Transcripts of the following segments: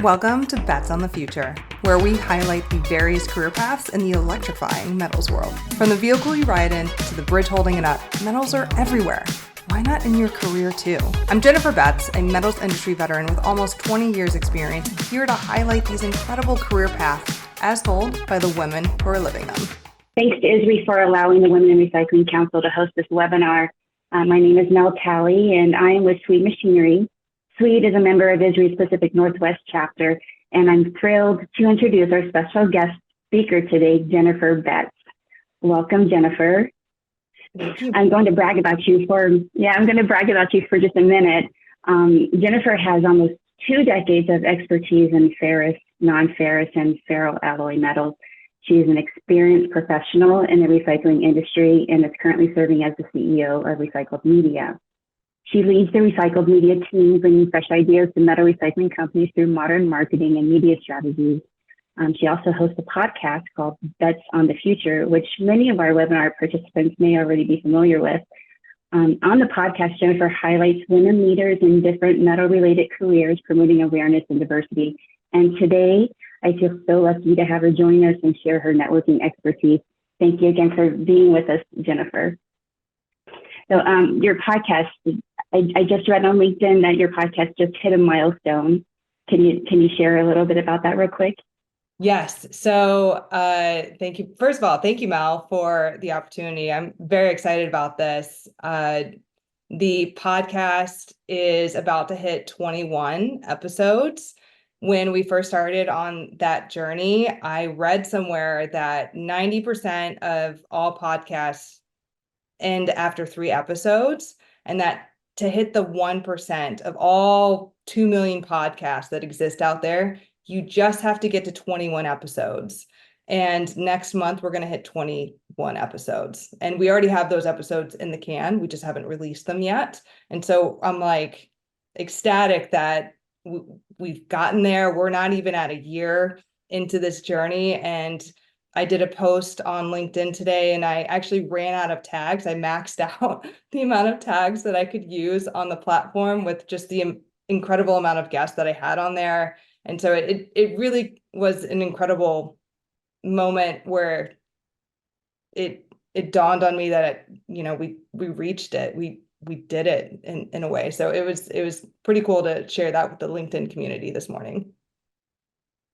Welcome to Bets on the Future, where we highlight the various career paths in the electrifying metals world. From the vehicle you ride in to the bridge holding it up, metals are everywhere. Why not in your career too? I'm Jennifer Betts, a metals industry veteran with almost 20 years experience, here to highlight these incredible career paths as told by the women who are living them. Thanks to ISRI for allowing the Women in Recycling Council to host this webinar. My name is Mel Talley, and I am with Sweet Machinery. Sweet is a member of ISRI's Pacific Northwest chapter, and I'm thrilled to introduce our special guest speaker today, Jennifer Betts. Welcome, Jennifer. I'm going to brag about you for just a minute. Jennifer has almost 2 decades of expertise in ferrous, non-ferrous, and ferroalloy metals. She is an experienced professional in the recycling industry and is currently serving as the CEO of Recycled Media. She leads the Recycled Media team, bringing fresh ideas to metal recycling companies through modern marketing and media strategies. She also hosts a podcast called Bets on the Future, which many of our webinar participants may already be familiar with. On the podcast, Jennifer highlights women leaders in different metal-related careers, promoting awareness and diversity. And today, I feel so lucky to have her join us and share her networking expertise. Thank you again for being with us, Jennifer. So your podcast, I just read on LinkedIn that your podcast just hit a milestone. Can you share a little bit about that real quick? Yes. So thank you. First of all, thank you, Mel, for the opportunity. I'm very excited about this. The podcast is about to hit 21 episodes. When we first started on that journey, I read somewhere that 90% of all podcasts end after 3 episodes, and that to hit the 1% of all 2 million podcasts that exist out there, you just have to get to 21 episodes. And next month, we're going to hit 21 episodes. And we already have those episodes in the can. We just haven't released them yet. And so I'm like ecstatic that we've gotten there. We're not even at a year into this journey. And I did a post on LinkedIn today, and I actually ran out of tags. I maxed out the amount of tags that I could use on the platform with just the incredible amount of guests that I had on there. And so it really was an incredible moment where it dawned on me that we reached it. We did it in a way. So it was pretty cool to share that with the LinkedIn community this morning.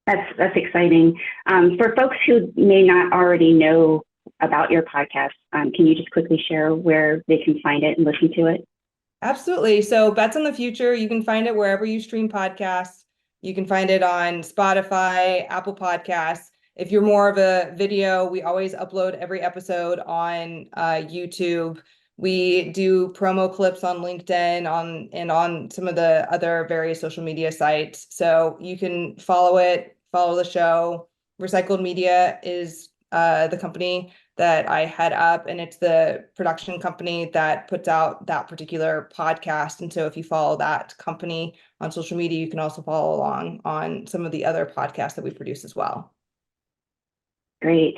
That's exciting. For folks who may not already know about your podcast, can you just quickly share where they can find it and listen to it? Absolutely. So Bets on the Future, you can find it wherever you stream podcasts. You can find it on Spotify, Apple Podcasts. If you're more of a video, we always upload every episode on YouTube. We do promo clips on LinkedIn and on some of the other various social media sites. So you can follow the show. Recycled Media is the company that I head up, and it's the production company that puts out that particular podcast. And so if you follow that company on social media, you can also follow along on some of the other podcasts that we produce as well. Great.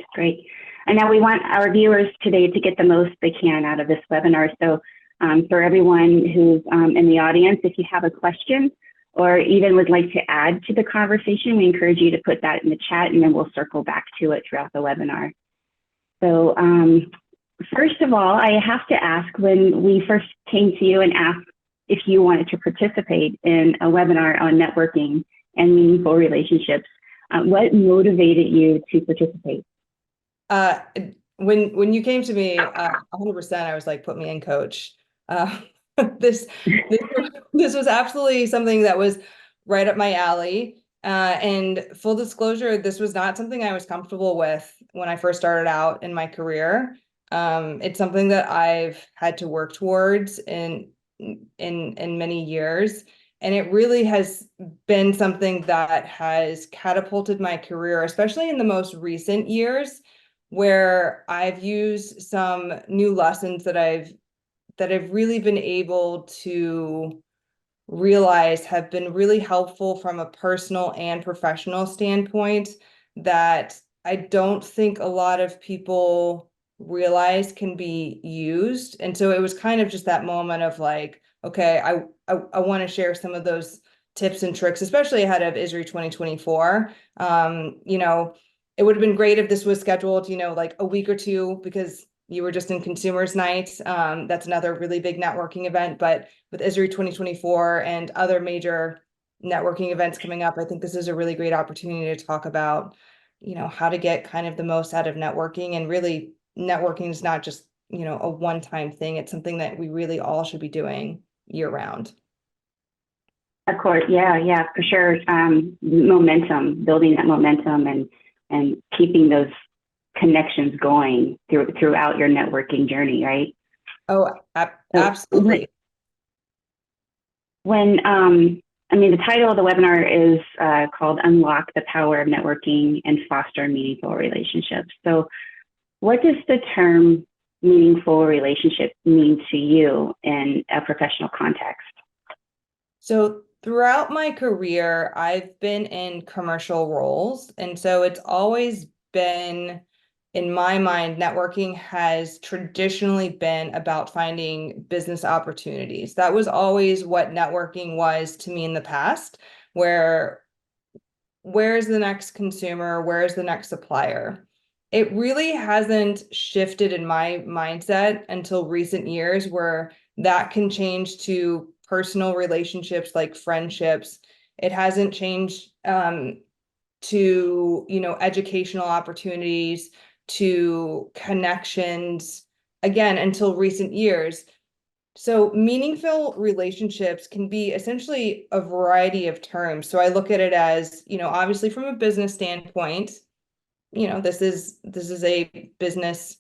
And now we want our viewers today to get the most they can out of this webinar. So for everyone who's in the audience, if you have a question or even would like to add to the conversation, we encourage you to put that in the chat, and then we'll circle back to it throughout the webinar. So first of all, I have to ask, when we first came to you and asked if you wanted to participate in a webinar on networking and meaningful relationships, what motivated you to participate? When you came to me, 100%, I was like, put me in, coach. This was absolutely something that was right up my alley. And full disclosure, this was not something I was comfortable with when I first started out in my career. It's something that I've had to work towards in many years. And it really has been something that has catapulted my career, especially in the most recent years, where I've used some new lessons that I've really been able to realize have been really helpful from a personal and professional standpoint that I don't think a lot of people realize can be used. And so it was kind of just that moment of like, okay, I want to share some of those tips and tricks, especially ahead of ISRI 2024. It would have been great if this was scheduled, like a week or two, because you were just in Consumers Night. That's another really big networking event. But with ISRI 2024 and other major networking events coming up, I think this is a really great opportunity to talk about, how to get kind of the most out of networking. And really, networking is not just, a one-time thing. It's something that we really all should be doing year round. Of course, yeah, for sure. Momentum, building that momentum, and keeping those connections going throughout your networking journey, right? Oh, absolutely. The title of the webinar is called Unlock the Power of Networking and Foster Meaningful Relationships. So what does the term meaningful relationship mean to you in a professional context? So throughout my career, I've been in commercial roles. And so it's always been, in my mind, networking has traditionally been about finding business opportunities. That was always what networking was to me in the past, where's the next consumer? Where's the next supplier? It really hasn't shifted in my mindset until recent years, where that can change to personal relationships like friendships. It hasn't changed to, educational opportunities, to connections, again, until recent years. So meaningful relationships can be essentially a variety of terms. So I look at it as, obviously from a business standpoint, this is a business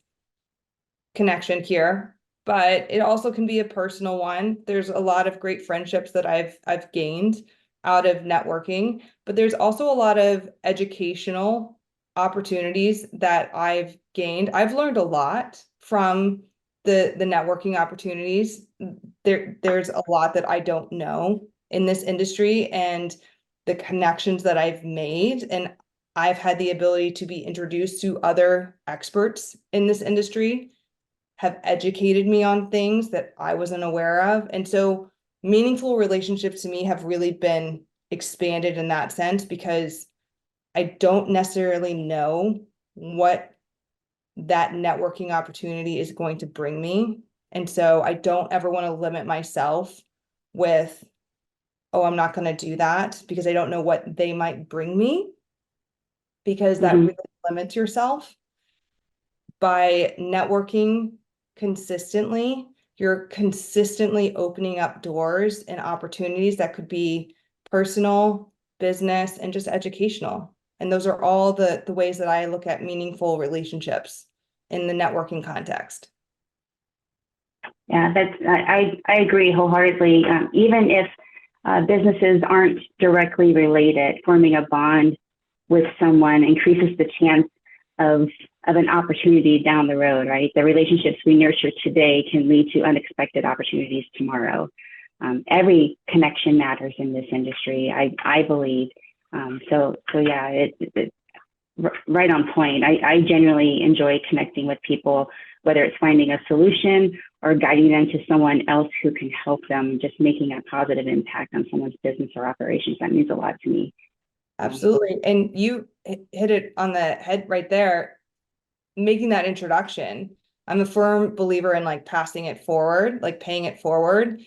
connection here, but it also can be a personal one. There's a lot of great friendships that I've gained out of networking, but there's also a lot of educational opportunities that I've gained. I've learned a lot from the networking opportunities. There's a lot that I don't know in this industry, and the connections that I've made, and I've had the ability to be introduced to other experts in this industry, have educated me on things that I wasn't aware of. And so meaningful relationships to me have really been expanded in that sense, because I don't necessarily know what that networking opportunity is going to bring me. And so I don't ever want to limit myself with, oh, I'm not going to do that because I don't know what they might bring me, because that really limits yourself. By networking consistently, you're consistently opening up doors and opportunities that could be personal, business, and just educational. And those are all the ways that I look at meaningful relationships in the networking context. Yeah, I agree wholeheartedly. Even if businesses aren't directly related, forming a bond with someone increases the chance of an opportunity down the road, right? The relationships we nurture today can lead to unexpected opportunities tomorrow. Every connection matters in this industry, I believe. So yeah, it's right on point. I genuinely enjoy connecting with people, whether it's finding a solution or guiding them to someone else who can help them, just making a positive impact on someone's business or operations. That means a lot to me. Absolutely. And you hit it on the head right there, making that introduction. I'm a firm believer in like passing it forward, like paying it forward.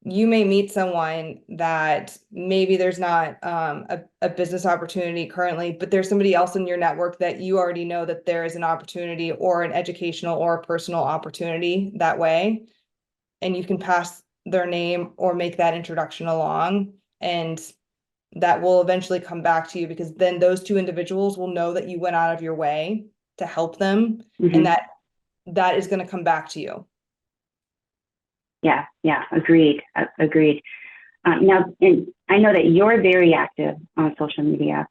You may meet someone that maybe there's not a business opportunity currently, but there's somebody else in your network that you already know that there is an opportunity or an educational or a personal opportunity that way. And you can pass their name or make that introduction along, and that will eventually come back to you, because then those two individuals will know that you went out of your way to help them, and that is going to come back to you. Yeah, agreed. Now, I know that you're very active on social media,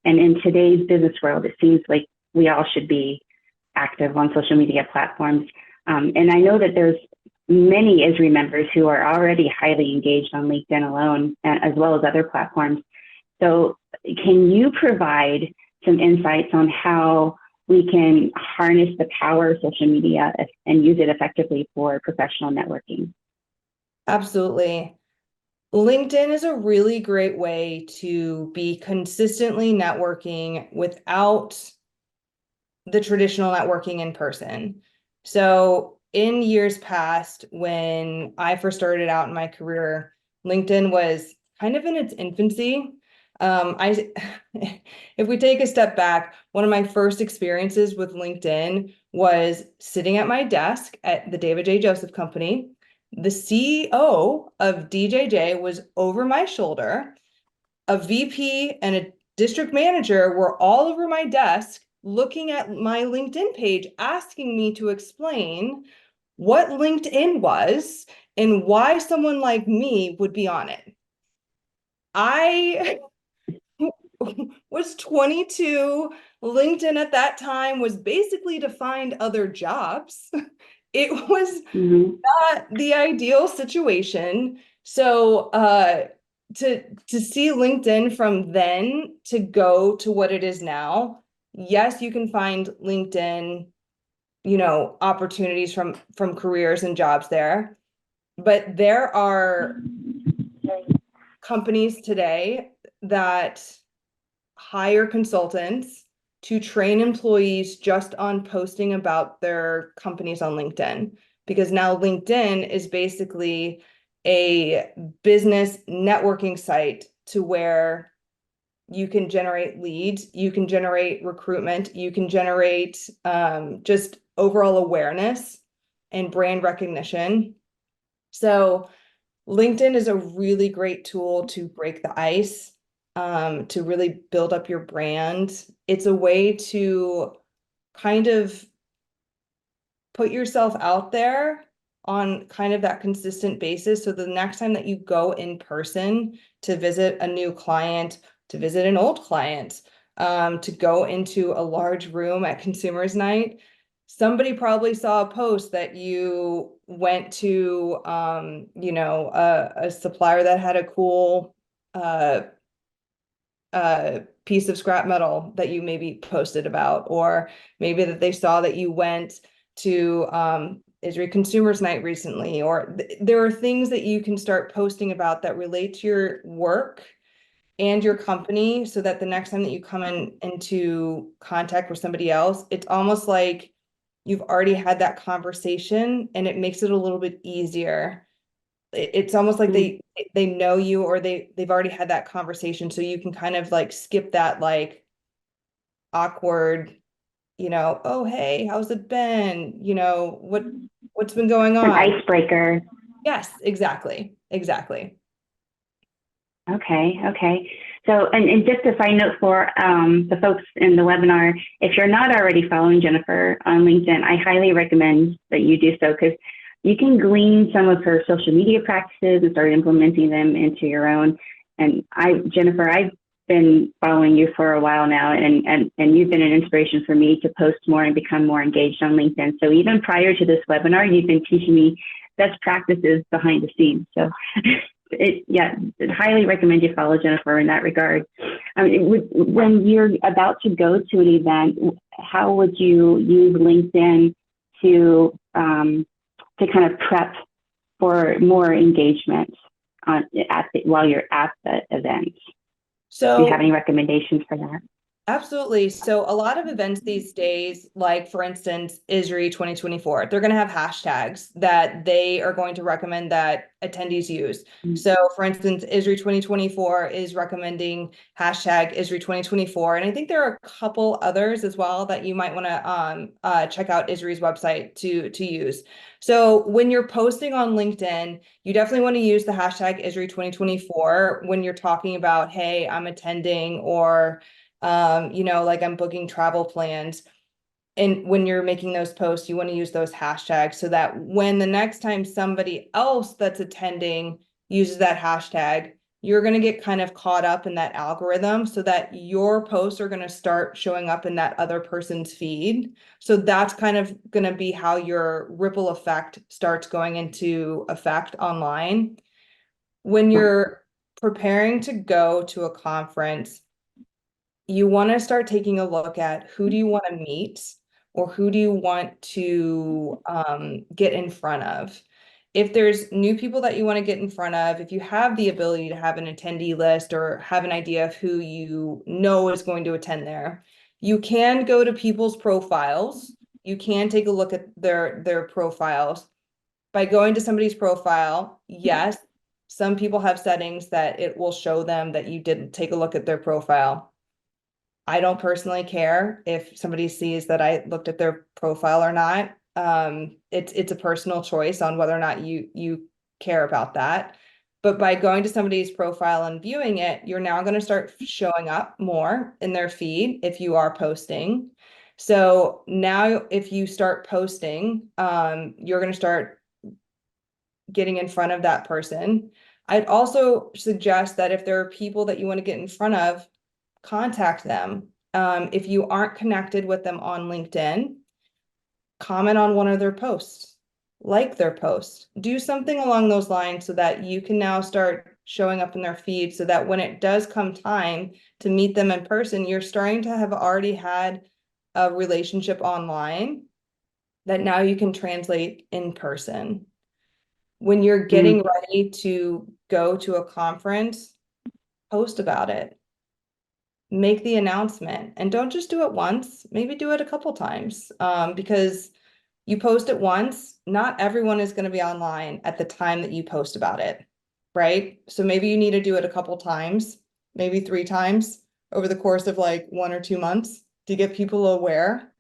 and in today's business world, it seems like we all should be active on social media platforms. And I know that there's many ISRI members who are already highly engaged on LinkedIn alone, as well as other platforms. So can you provide some insights on how we can harness the power of social media and use it effectively for professional networking? Absolutely. LinkedIn is a really great way to be consistently networking without the traditional networking in person. So in years past, when I first started out in my career, LinkedIn was kind of in its infancy. I, if we take a step back, one of my first experiences with LinkedIn was sitting at my desk at the David J. Joseph Company. The CEO of DJJ was over my shoulder. A VP and a district manager were all over my desk looking at my LinkedIn page, asking me to explain what LinkedIn was and why someone like me would be on it. I was 22. LinkedIn at that time was basically to find other jobs. It was Mhm. not the ideal situation. So to see LinkedIn from then to go to what it is now, yes, you can find LinkedIn, opportunities from careers and jobs there, but there are companies today that hire consultants to train employees just on posting about their companies on LinkedIn, because now LinkedIn is basically a business networking site to where you can generate leads, you can generate recruitment, you can generate just overall awareness and brand recognition. So LinkedIn is a really great tool to break the ice, to really build up your brand. It's a way to kind of put yourself out there on kind of that consistent basis. So the next time that you go in person to visit a new client, to visit an old client, to go into a large room at Consumers Night, somebody probably saw a post that you went to, a supplier that had a cool piece of scrap metal that you maybe posted about, or maybe that they saw that you went to ISRI Consumers Night recently, or there are things that you can start posting about that relate to your work and your company, so that the next time that you come into contact with somebody else, it's almost like you've already had that conversation, and it makes it a little bit easier. It's almost like they know you, or they've already had that conversation, so you can kind of like skip that like awkward, oh hey, how's it been? What's been going An on? icebreaker. Yes, exactly. Exactly. Okay, okay. So, and just a side note for the folks in the webinar, if you're not already following Jennifer on LinkedIn, I highly recommend that you do so, because you can glean some of her social media practices and start implementing them into your own. And Jennifer, I've been following you for a while now, and you've been an inspiration for me to post more and become more engaged on LinkedIn. So even prior to this webinar, you've been teaching me best practices behind the scenes. So I'd highly recommend you follow Jennifer in that regard. When you're about to go to an event, how would you use LinkedIn to kind of prep for more engagement while you're at the event? Do you have any So recommendations for that? absolutely. So a lot of events these days, like for instance, ISRI 2024, they're going to have hashtags that they are going to recommend that attendees use. So for instance, ISRI 2024 is recommending hashtag ISRI 2024. And I think there are a couple others as well that you might want to check out ISRI's website to use. So when you're posting on LinkedIn, you definitely want to use the hashtag ISRI 2024 when you're talking about, hey, I'm attending, or like I'm booking travel plans. And when you're making those posts, you want to use those hashtags, so that when the next time somebody else that's attending uses that hashtag, you're going to get kind of caught up in that algorithm, so that your posts are going to start showing up in that other person's feed. So that's kind of going to be how your ripple effect starts going into effect online. When you're preparing to go to a conference, you want to start taking a look at who do you want to meet, or who do you want to get in front of. if there's new people that you want to get in front of, if you have the ability to have an attendee list or have an idea of who you know is going to attend there, you can go to people's profiles. You can take a look at their profiles. By going to somebody's profile, yes, some people have settings that it will show them that you didn't take a look at their profile. I don't personally care if somebody sees that I looked at their profile or not. It's a personal choice on whether or not you care about that. But by going to somebody's profile and viewing it, you're now going to start showing up more in their feed if you are posting. So now if you start posting, you're going to start getting in front of that person. I'd also suggest that if there are people that you want to get in front of, contact them. If you aren't connected with them on LinkedIn, comment on one of their posts, like their post, do something along those lines so that you can now start showing up in their feed, so that when it does come time to meet them in person, you're starting to have already had a relationship online that now you can translate in person. When you're getting ready to go to a conference, post about it. Make the announcement, and don't just do it once, maybe do it a couple times, because you post it once, not everyone is going to be online at the time that you post about it, right? So maybe you need to do it a couple times, maybe 3 times over the course of like 1 or 2 months to get people aware.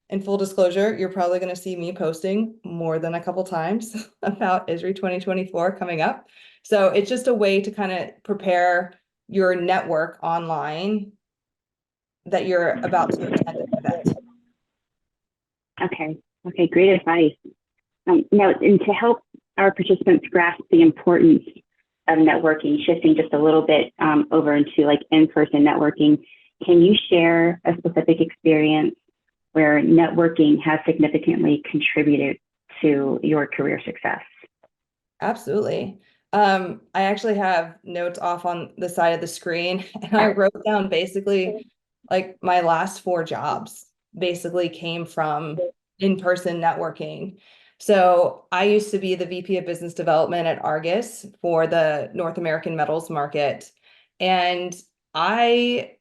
In full disclosure, you're probably going to see me posting more than a couple times about ISRI 2024 coming up. So it's just a way to kind of prepare your network online that you're about to attend an event. Okay, great advice. Now, and to help our participants grasp the importance of networking, shifting just a little bit over into like in-person networking, can you share a specific experience where networking has significantly contributed to your career success? Absolutely. I actually have notes off on the side of the screen, and I wrote down basically like my last 4 jobs basically came from in-person networking. So I used to be the VP of Business Development at Argus for the North American metals market. And I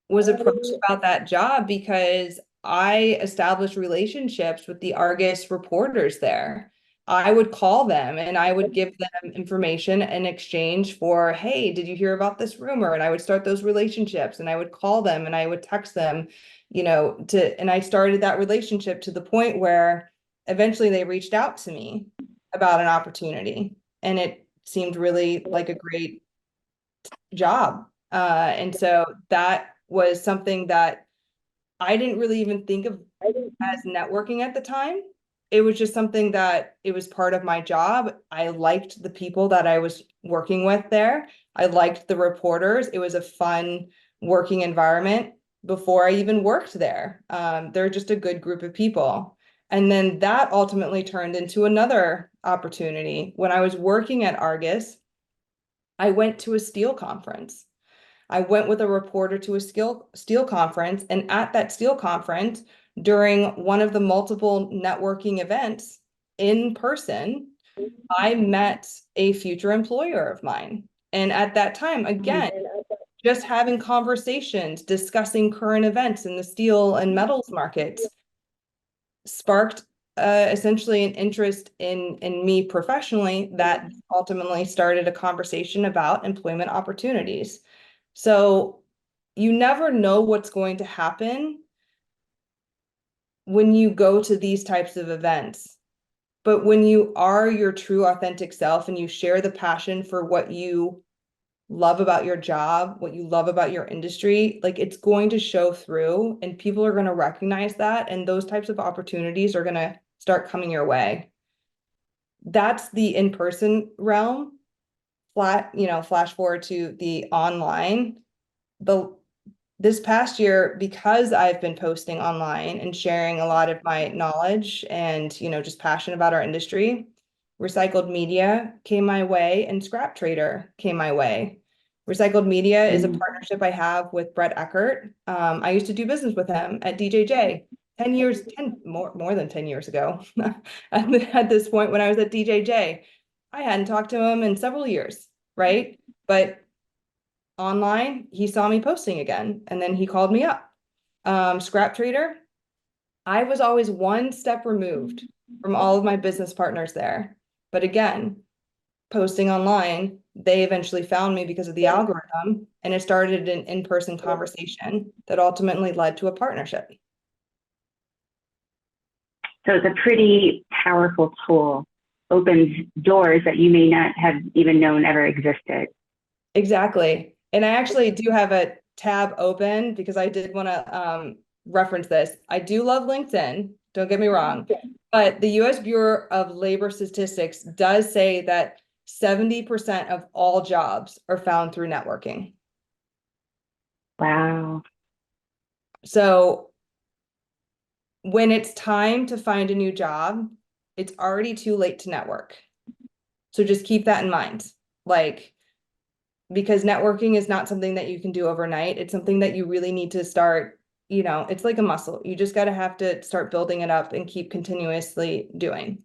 was approached about that job because I established relationships with the Argus reporters there. I would call them and I would give them information in exchange for, hey, did you hear about this rumor? And I would start those relationships, and I would call them and I would text them, and I started that relationship to the point where eventually they reached out to me about an opportunity, and it seemed really like a great job. And so that was something that I didn't really even think of as networking at the time. It was just something that it was part of my job. I liked the people that I was working with there. I liked the reporters. It was a fun working environment before I even worked there. They're just a good group of people. And then that ultimately turned into another opportunity. When I was working at Argus, I went to a steel conference. I went with a reporter to a steel conference, and at that steel conference, during one of the multiple networking events in person, I met a future employer of mine. And at that time, again, just having conversations, discussing current events in the steel and metals markets sparked essentially an interest in me professionally that ultimately started a conversation about employment opportunities. So you never know what's going to happen when you go to these types of events. But when you are your true authentic self and you share the passion for what you love about your job, what you love about your industry, like it's going to show through, and people are going to recognize that, and those types of opportunities are going to start coming your way. That's the in-person realm. Flash forward to the online. This past year, because I've been posting online and sharing a lot of my knowledge and, just passion about our industry, recycled media came my way and Scrap Trader came my way. Recycled media is a partnership I have with Brett Eckert. I used to do business with him at DJJ 10 more than 10 years ago at this point when I was at DJJ. I hadn't talked to him in several years, right? But online, he saw me posting again, and then he called me up. Scrap trader, I was always one step removed from all of my business partners there. But again, posting online, they eventually found me because of the algorithm, and it started an in-person conversation that ultimately led to a partnership. So it's a pretty powerful tool, opens doors that you may not have even known ever existed. Exactly. And I actually do have a tab open because I did want to reference this. I do love LinkedIn, don't get me wrong, but the US Bureau of Labor Statistics does say that 70% of all jobs are found through networking. Wow. So when it's time to find a new job, it's already too late to network. So just keep that in mind. Like, because networking is not something that you can do overnight. It's something that you really need to start, it's like a muscle. You just got to have to start building it up and keep continuously doing.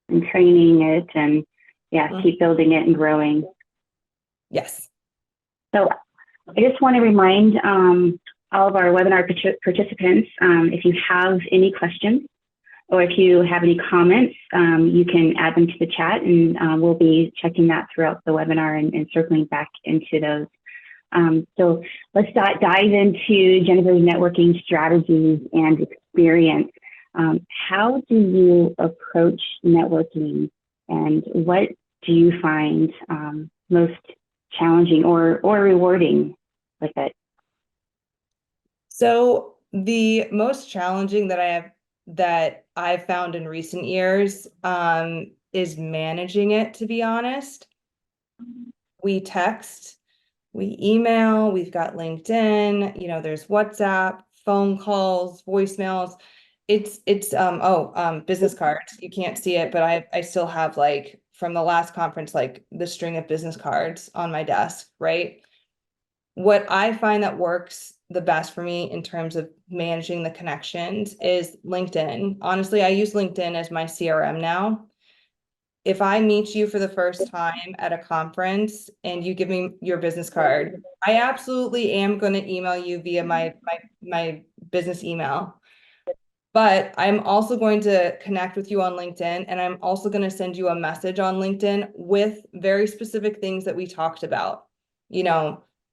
And training it and keep building it and growing. Yes. So I just want to remind all of our webinar participants, if you have any questions or if you have any comments, you can add them to the chat, and we'll be checking that throughout the webinar and circling back into those. So let's dive into Jennifer's networking strategies and experience. How do you approach networking, and what do you find most challenging or rewarding with it? So the most challenging that I've found in recent years is managing it, to be honest. We text, we email, we've got LinkedIn, there's WhatsApp, phone calls, voicemails. It's business cards. You can't see it, but I still have, like, from the last conference, like the string of business cards on my desk, right? What I find that works the best for me in terms of managing the connections is LinkedIn. Honestly, I use LinkedIn as my CRM now. If I meet you for the first time at a conference and you give me your business card, I absolutely am going to email you via my business email. But I'm also going to connect with you on LinkedIn, and I'm also going to send you a message on LinkedIn with very specific things that we talked about.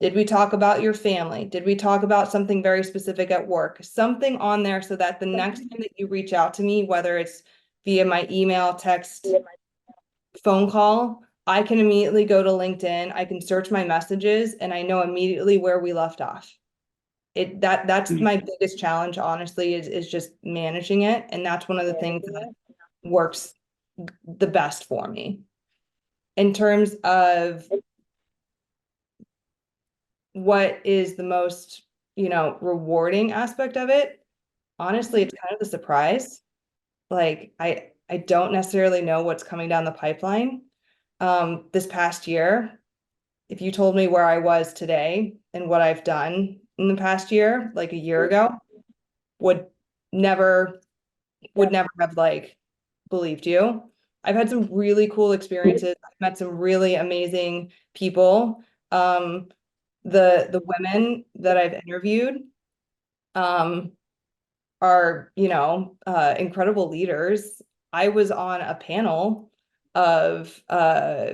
Did we talk about your family? Did we talk about something very specific at work? Something on there so that the next time that you reach out to me, whether it's via my email, text, phone call, I can immediately go to LinkedIn, I can search my messages, and I know immediately where we left off. That's my biggest challenge, honestly, is just managing it. And that's one of the things that works the best for me. In terms of what is the most, rewarding aspect of it, honestly, it's kind of the surprise. Like, I don't necessarily know what's coming down the pipeline. This past year, if you told me where I was today and what I've done in the past year, like a year ago, would never have, like, believed you. I've had some really cool experiences. I've met some really amazing people. The women that I've interviewed are, incredible leaders. I was on a panel of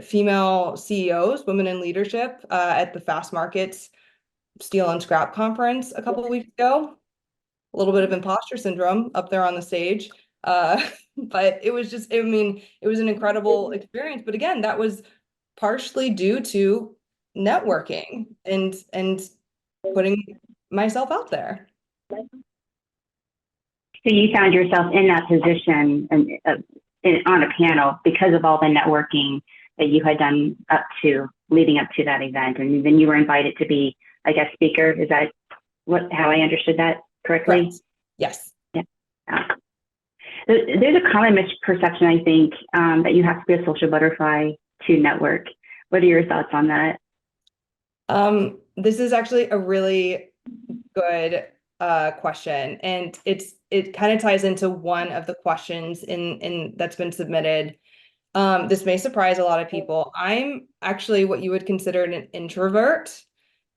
female CEOs, women in leadership, at the Fast Markets Steel and Scrap Conference a couple of weeks ago. A little bit of imposter syndrome up there on the stage. But it was just, it was an incredible experience. But again, that was partially due to networking and putting myself out there. So you found yourself in that position and on a panel because of all the networking that you had done leading up to that event, and then you were invited to be a guest speaker. Is that how I understood that correctly? Correct. Yes. Yeah. There's a common misperception, I think, that you have to be a social butterfly to network. What are your thoughts on that? This is actually a really good question, and it kind of ties into one of the questions in that's been submitted. This may surprise a lot of people. I'm actually what you would consider an introvert.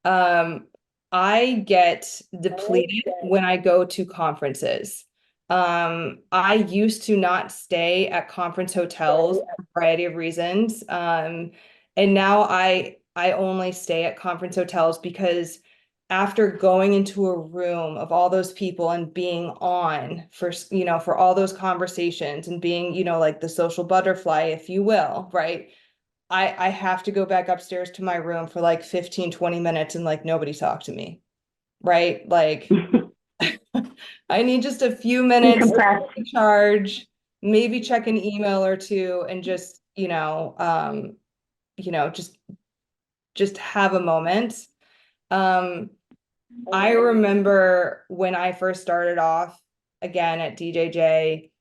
Um, I get depleted when I go to conferences. I used to not stay at conference hotels for a variety of reasons. And now I only stay at conference hotels because after going into a room of all those people and being on for, for all those conversations and being, like the social butterfly, if you will, right? I have to go back upstairs to my room for like 15, 20 minutes and like nobody talk to me, right? Like I need just a few minutes to Decompress. recharge, maybe check an email or two and just, you know, just have a moment. Um, I remember when I first started off again at DJJ,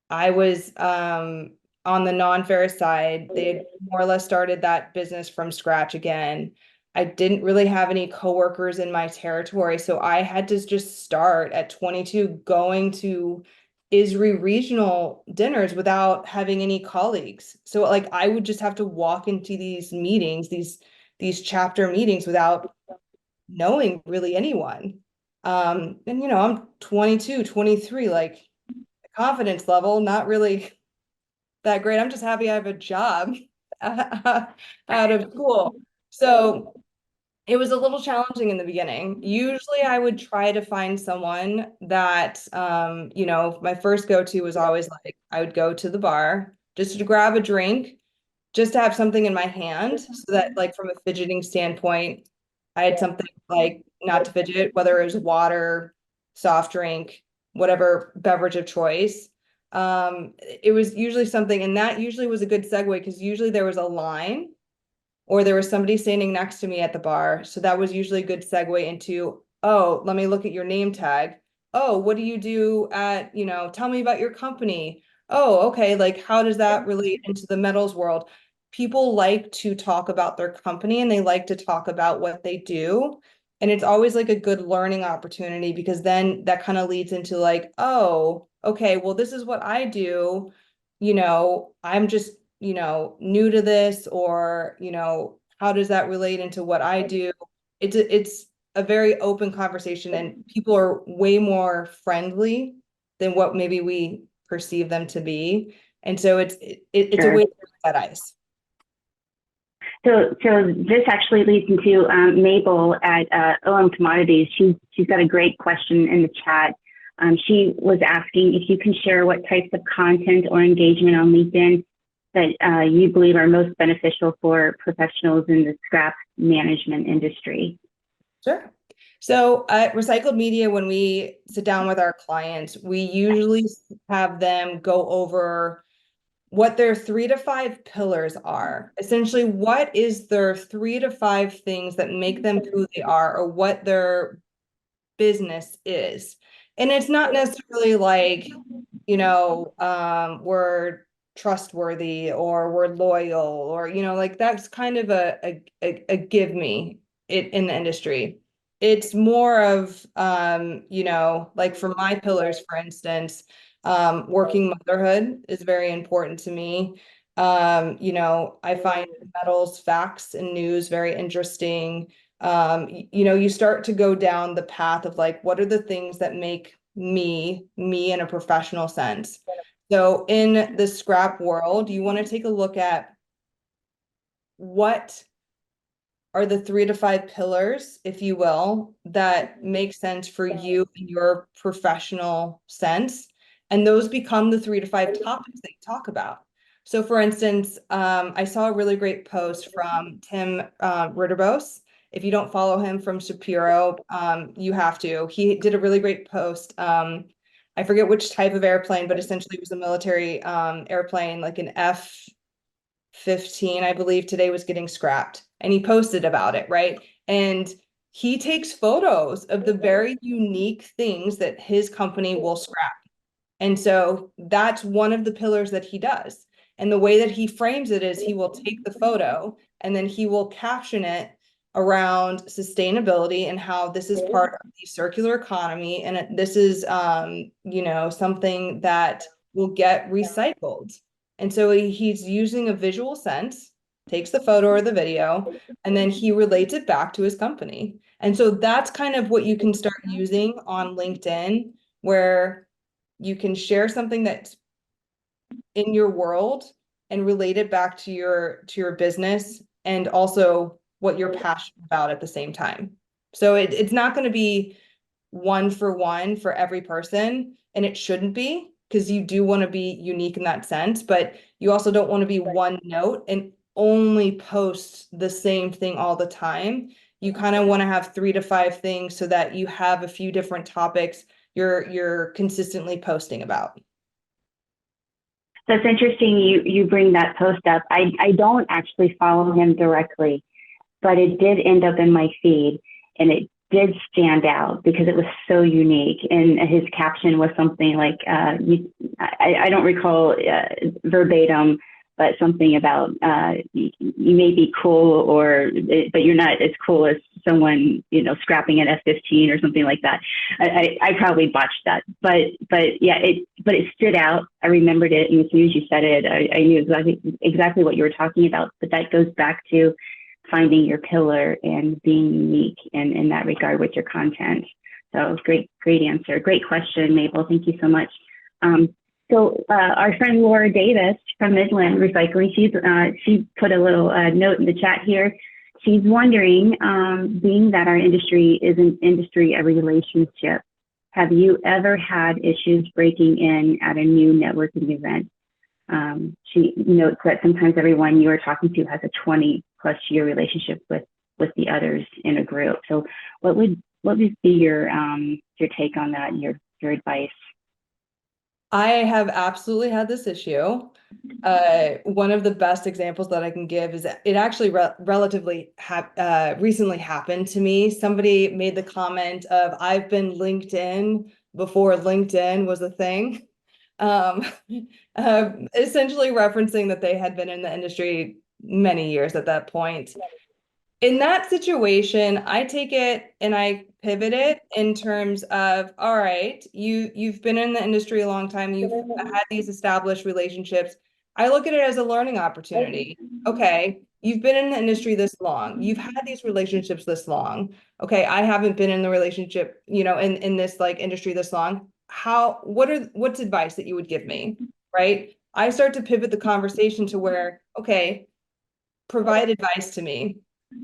I was on the non-ferrous side. They had more or less started that business from scratch again. I didn't really have any coworkers in my territory, so I had to just start at 22 going to ISRI regional dinners without having any colleagues. So like I would just have to walk into these meetings, these chapter meetings without knowing really anyone. And I'm 22, 23, like confidence level, not really that great. I'm just happy I have a job out of school. So it was a little challenging in the beginning. Usually I would try to find someone that, my first go-to was always like, I would go to the bar just to grab a drink, just to have something in my hand so that like from a fidgeting standpoint, I had something like not to fidget, whether it was water, soft drink, whatever beverage of choice. It was usually something, and that usually was a good segue because usually there was a line or there was somebody standing next to me at the bar. So that was usually a good segue into, oh, let me look at your name tag. Oh, what do you do at, tell me about your company. Oh, okay. Like, how does that relate into the metals world? People like to talk about their company and they like to talk about what they do. And it's always like a good learning opportunity because then that kind of leads into like, oh, okay, well, this is what I do. I'm just new to this or, how does that relate into what I do? It's a very open conversation and people are way more friendly than what maybe we perceive them to be. And so it's a Sure. way to break that ice. So this actually leads into Mabel at OM Commodities. She's got a great question in the chat. She was asking if you can share what types of content or engagement on LinkedIn that you believe are most beneficial for professionals in the scrap management industry. Sure. So at Recycled Media, when we sit down with our clients, we usually have them go over what their 3 to 5 pillars are. Essentially, what is their 3 to 5 things that make them who they are or what their business is. And it's not necessarily like, we're trustworthy or we're loyal or, like that's kind of a give me it in the industry. It's more of, like for my pillars, for instance, working motherhood is very important to me. I find metals, facts, and news very interesting. You start to go down the path of like, what are the things that make me in a professional sense? So in the scrap world, you want to take a look at what are the 3 to 5 pillars, if you will, that make sense for you in your professional sense. And those become the 3 to 5 topics that you talk about. So for instance, I saw a really great post from Tim Ritterbos. If you don't follow him from Shapiro, you have to. He did a really great post. I forget which type of airplane, but essentially it was a military airplane, like an F-15, I believe today was getting scrapped. And he posted about it, right? And he takes photos of the very unique things that his company will scrap. And so that's one of the pillars that he does. And the way that he frames it is he will take the photo and then he will caption it around sustainability and how this is part of the circular economy. And this is, something that will get recycled. And so he's using a visual sense, takes the photo or the video, and then he relates it back to his company. And so that's kind of what you can start using on LinkedIn, where you can share something that's in your world and relate it back to your business, and also what you're passionate about at the same time. So it's not going to be one for one for every person, and it shouldn't be, because you do want to be unique in that sense, but you also don't want to be one note and only post the same thing all the time. You kind of want to have 3 to 5 things so that you have a few different topics you're consistently posting about. That's interesting. You bring that post up. I don't actually follow him directly, but it did end up in my feed, and it did stand out because it was so unique. And his caption was something like, I don't recall verbatim, but something about you may be cool, but you're not as cool as someone, scrapping an F-15 or something like that. I probably botched that, but yeah, it stood out. I remembered it, and as soon as you said it, I knew exactly what you were talking about. But that goes back to finding your pillar and being unique in that regard with your content. So great answer. Great question, Mabel. Thank you so much. So our friend Laura Davis from Midland Recycling, she put a little note in the chat here. She's wondering, being that our industry is an industry of relationship, have you ever had issues breaking in at a new networking event? She notes that sometimes everyone you are talking to has a 20+ year relationship with the others in a group. So what would be your take on that, your advice? I have absolutely had this issue. One of the best examples that I can give is that it actually relatively recently happened to me. Somebody made the comment of, I've been LinkedIn before LinkedIn was a thing. Essentially referencing that they had been in the industry many years at that point. In that situation, I take it and I pivot it in terms of, all right, you've been in the industry a long time, you've had these established relationships. I look at it as a learning opportunity. Okay, you've been in the industry this long, you've had these relationships this long. Okay, I haven't been in the relationship, in this like industry this long. What's advice that you would give me? Right? I start to pivot the conversation to where, okay, provide advice to me.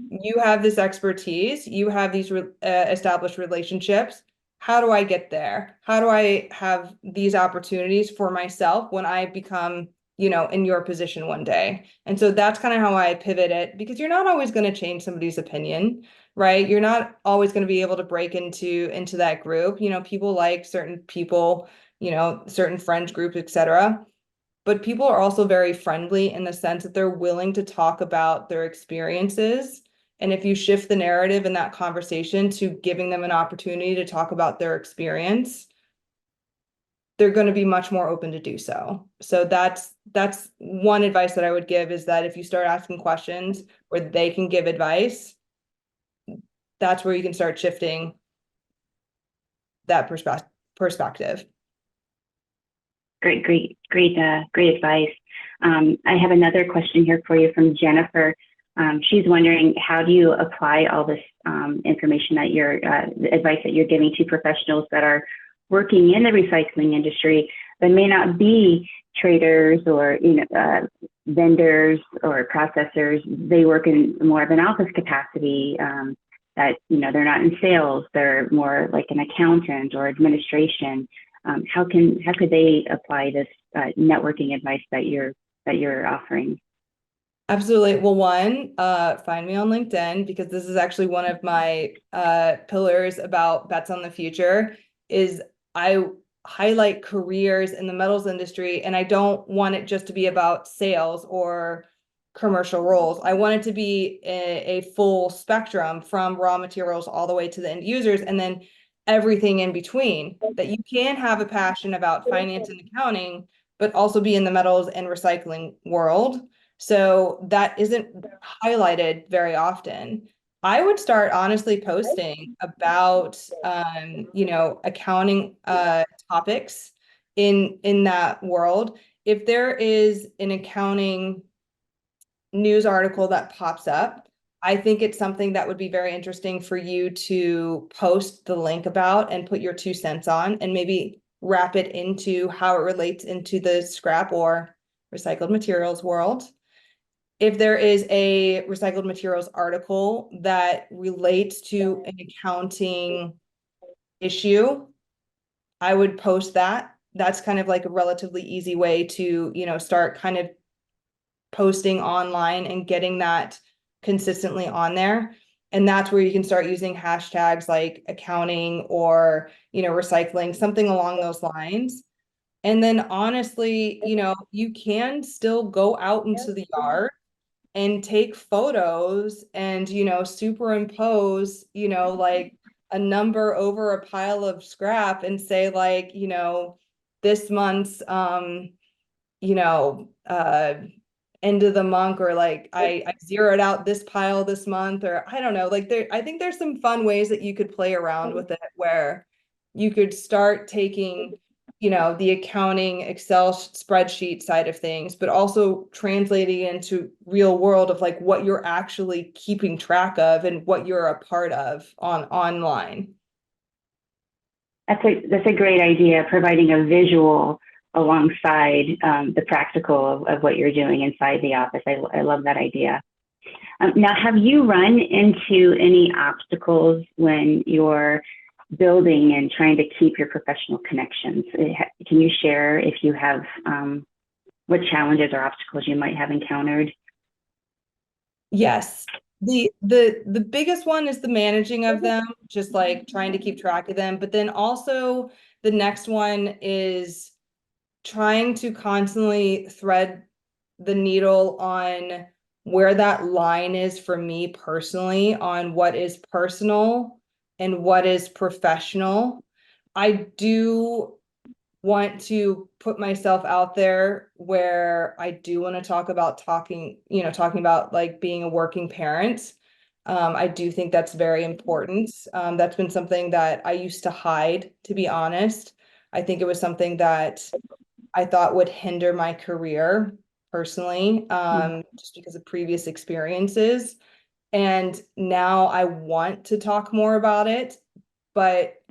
You have this expertise, you have these established relationships. How do I get there? How do I have these opportunities for myself when I become, in your position one day? And so that's kind of how I pivot it, because you're not always going to change somebody's opinion, right? You're not always going to be able to break into that group. People like certain people, certain friends groups, etc. But people are also very friendly in the sense that they're willing to talk about their experiences. And if you shift the narrative in that conversation to giving them an opportunity to talk about their experience, they're going to be much more open to do so. So that's one advice that I would give, is that if you start asking questions where they can give advice, that's where you can start shifting that perspective. Great advice. I have another question here for you from Jennifer. She's wondering, how do you apply all this information that advice that you're giving to professionals that are working in the recycling industry, but may not be traders or vendors or processors? They work in more of an office capacity. That they're not in sales; they're more like an accountant or administration. How could they apply this networking advice that you're offering? Absolutely. Well, one, find me on LinkedIn, because this is actually one of my pillars about bets on the future. Is I highlight careers in the metals industry, and I don't want it just to be about sales or commercial roles. I want it to be a full spectrum, from raw materials all the way to the end users, and then everything in between. That you can have a passion about finance and accounting, but also be in the metals and recycling world. So that isn't highlighted very often. I would start honestly posting about accounting topics in that world. if there is an accounting news article that pops up, I think it's something that would be very interesting for you to post the link about and put your 2 cents on, and maybe wrap it into how it relates into the scrap or recycled materials world. If there is a recycled materials article that relates to an accounting issue, I would post that. That's kind of like a relatively easy way to, start kind of posting online and getting that consistently on there. And that's where you can start using hashtags like accounting or, recycling, something along those lines. And then honestly, you can still go out into the yard and take photos and, superimpose, like a number over a pile of scrap and say like, this month's, you know, uh, end of the month, or like I zeroed out this pile this month, or I don't know, like I think there's some fun ways that you could play around with it, where you could start taking, the accounting Excel spreadsheet side of things, but also translating into real world of like what you're actually keeping track of and what you're a part of online. That's a great idea, providing a visual alongside the practical of what you're doing inside the office. I love that idea. Now, have you run into any obstacles when you're building and trying to keep your professional connections? Can you share if you have what challenges or obstacles you might have encountered? Yes. The biggest one is the managing of them, just like trying to keep track of them. But then also the next one is trying to constantly thread the needle on where that line is for me personally on what is personal and what is professional. I do want to put myself out there where I do want to talking about like being a working parent. I do think that's very important. That's been something that I used to hide, to be honest. I think it was something that I thought would hinder my career personally, just because of previous experiences. And now I want to talk more about it. But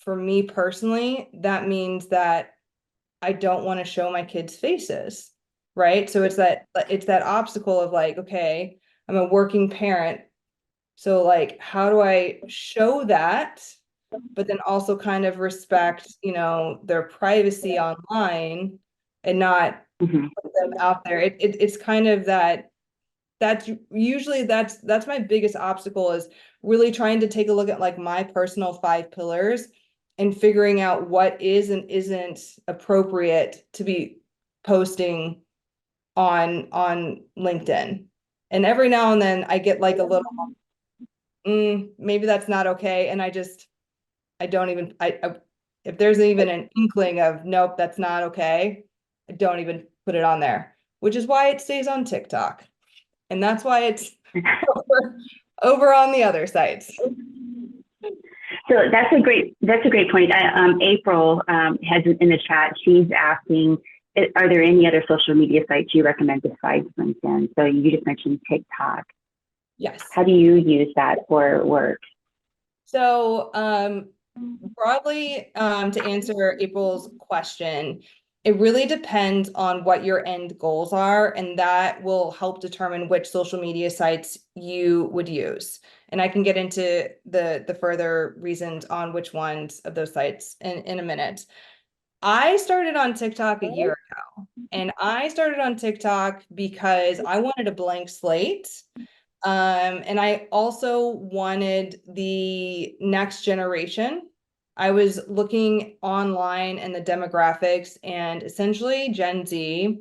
for me personally, that means that I don't want to show my kids' faces, right? So it's that obstacle of like, okay, I'm a working parent. So like, how do I show that, but then also kind of respect, their privacy online and not Mhm. put them out there. It's kind of that's usually that's my biggest obstacle, is really trying to take a look at like my personal 5 pillars and figuring out what is and isn't appropriate to be posting on LinkedIn. And every now and then I get like a little maybe that's not okay, and I don't even if there's even an inkling of nope, that's not okay, I don't even put it on there, which is why it stays on TikTok. And that's why it's over on the other sites. So that's a great point. April has in the chat. She's asking, are there any other social media sites you recommend besides LinkedIn? So you just mentioned TikTok. Yes. How do you use that for work? So broadly, to answer April's question, it really depends on what your end goals are, and that will help determine which social media sites you would use. And I can get into the further reasons on which ones of those sites in a minute. I started on TikTok a year ago, and I started on TikTok because I wanted a blank slate. And I also wanted the next generation. I was looking online and the demographics, and essentially Gen Z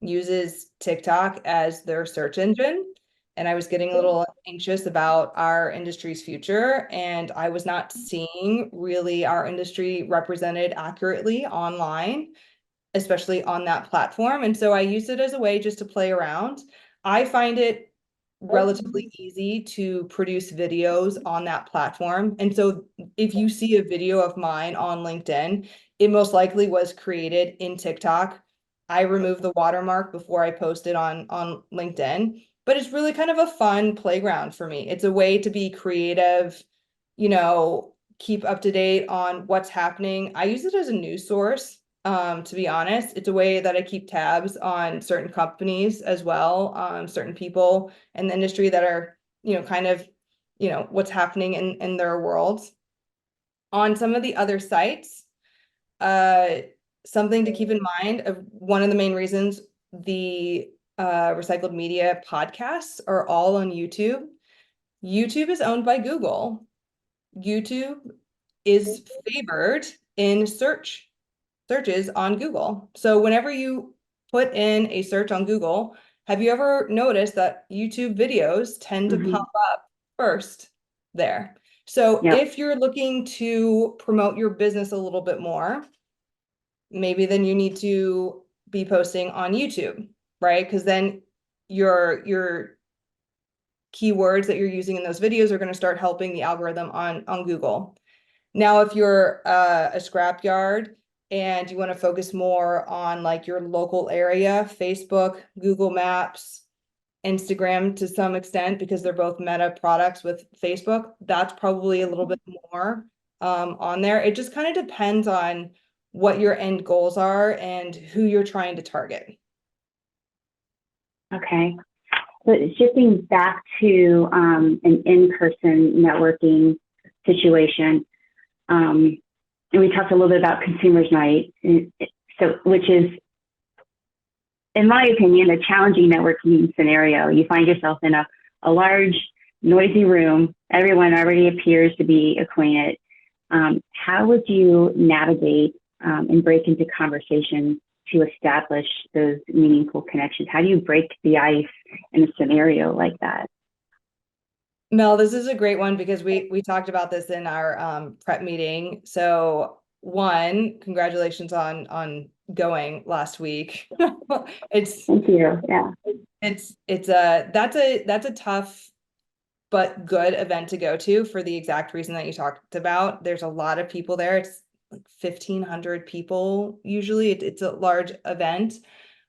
uses TikTok as their search engine. And I was getting a little anxious about our industry's future, and I was not seeing really our industry represented accurately online, especially on that platform. And so I used it as a way just to play around. I find it relatively easy to produce videos on that platform. And so if you see a video of mine on LinkedIn, it most likely was created in TikTok I remove the watermark before I post it on LinkedIn, but it's really kind of a fun playground for me. It's a way to be creative, keep up to date on what's happening. I use it as a news source. To be honest, it's a way that I keep tabs on certain companies as well, certain people in the industry that are, kind of, what's happening in their worlds. On some of the other sites, something to keep in mind of one of the main reasons the recycled media podcasts are all on YouTube. YouTube is owned by Google. YouTube is favored in searches on Google. So whenever you put in a search on Google, have you ever noticed that YouTube videos tend to pop up first there? So if you're looking to promote your business a little bit more, maybe then you need to be posting on YouTube, right? Because then your keywords that you're using in those videos are going to start helping the algorithm on Google. Now, if you're a scrapyard and you want to focus more on like your local area, Facebook, Google Maps, Instagram to some extent, because they're both meta products with Facebook, that's probably a little bit more on there. It just kind of depends on what your end goals are and who you're trying to target. Okay. So shifting back to an in-person networking situation, and we talked a little bit about Consumers Night, which is, in my opinion, a challenging networking scenario. You find yourself in a large, noisy room. Everyone already appears to be acquainted. How would you navigate and break into conversation to establish those meaningful connections? How do you break the ice in a scenario like that? Mel, this is a great one because we talked about this in our prep meeting. So one, congratulations on going last week. Thank you. Yeah. That's a tough but good event to go to for the exact reason that you talked about. There's a lot of people there. It's like 1,500 people usually. It's a large event.